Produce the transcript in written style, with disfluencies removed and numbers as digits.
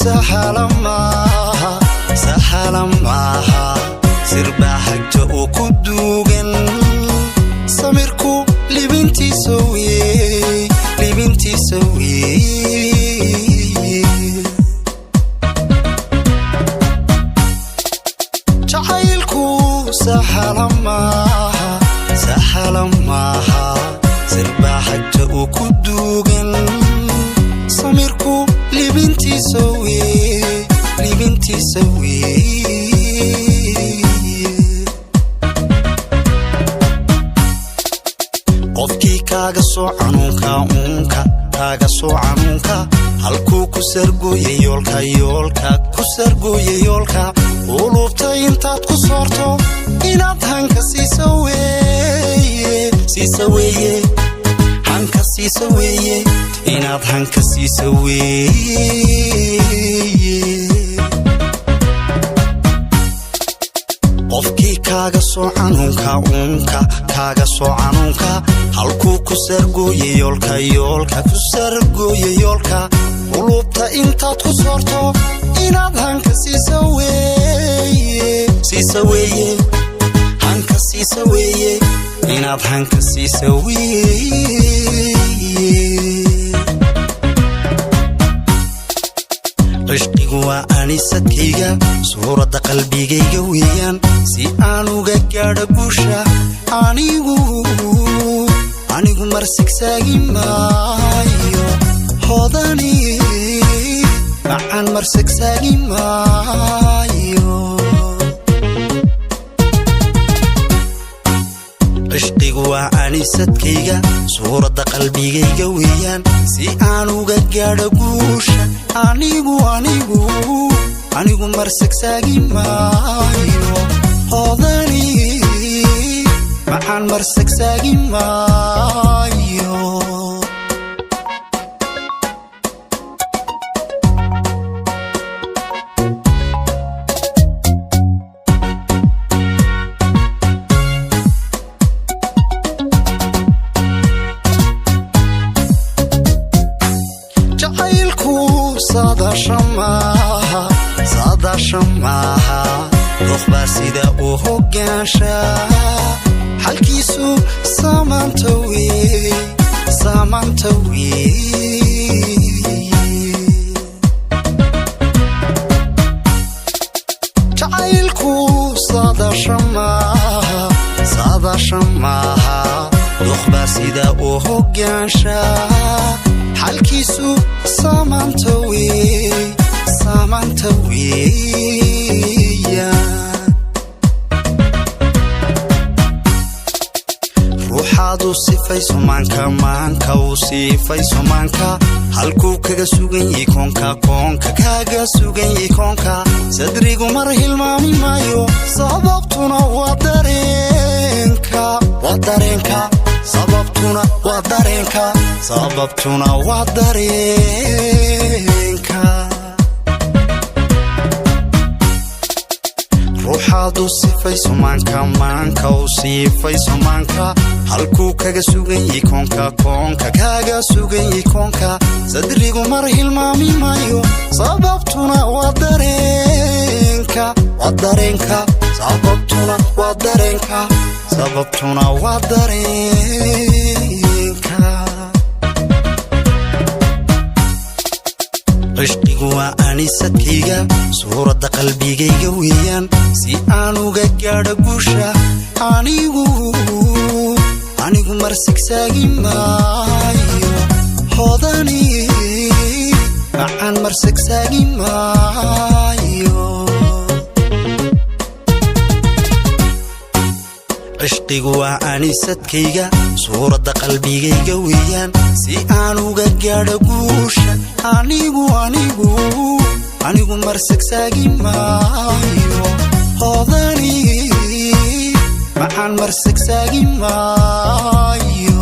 سهلا معها سرباحك وكدوغن سميركو لبنتي سوي جعيلكو سهلا معها سرباحك وكدوغن سميركو لبنتي سوي qofkii kaaga soo canuunka halkuu ku sargooyay yoolka ulubta intaad ku soorto inaad hanka siisa weeye inaad hanka siisa weeye qofkii kaaga soo canuunka halkuu ku sargooyay yoolka ulubta intaad ku soorto inaad hanka siisa weeye inaad hanka siisa weeye عشقigu waa anisadkayga suuradda qalbigayga weeyaan si aan uga gaadho guusha anigu marsigsaagi maayo hodani macaan marsigsaagi maayo عشقigu waa anisadkayga suuradda qalbigayga weeyaan si aan uga gaadho guusha anigu marsigsaagi maayo hodani macaan marsigsaagi maayo saadaasha maaha doqbaa sida uu hogaanshaa xalkiisu saamaanta jacaylku saadaasha maaha doqbaa sida uu hogaanshaa xalkiisu saamaanta ruuxaadu sifayso maanka halkuu kaga sugan yahay koonka sadrigu mar hilmaami maayo sababtuna waa dareenka ruuxaadu sifayso maanka halkuu kaga sugan yahay koonka sadrigu mar hilmaami maayo sababtuna waa dareenka عشقigu waa anisadkayga suuradda qalbigayga weeyaan si aan uga gaadho guusha anigu marsigsaagi maayo hodani macaan marsigsaagi maayo عشقigu waa anisadkayga suuradda qalbigayga weeyaan si aan uga gaadho guusha anigu marsigsaagi maayo hodani macaan marsigsaagi maayo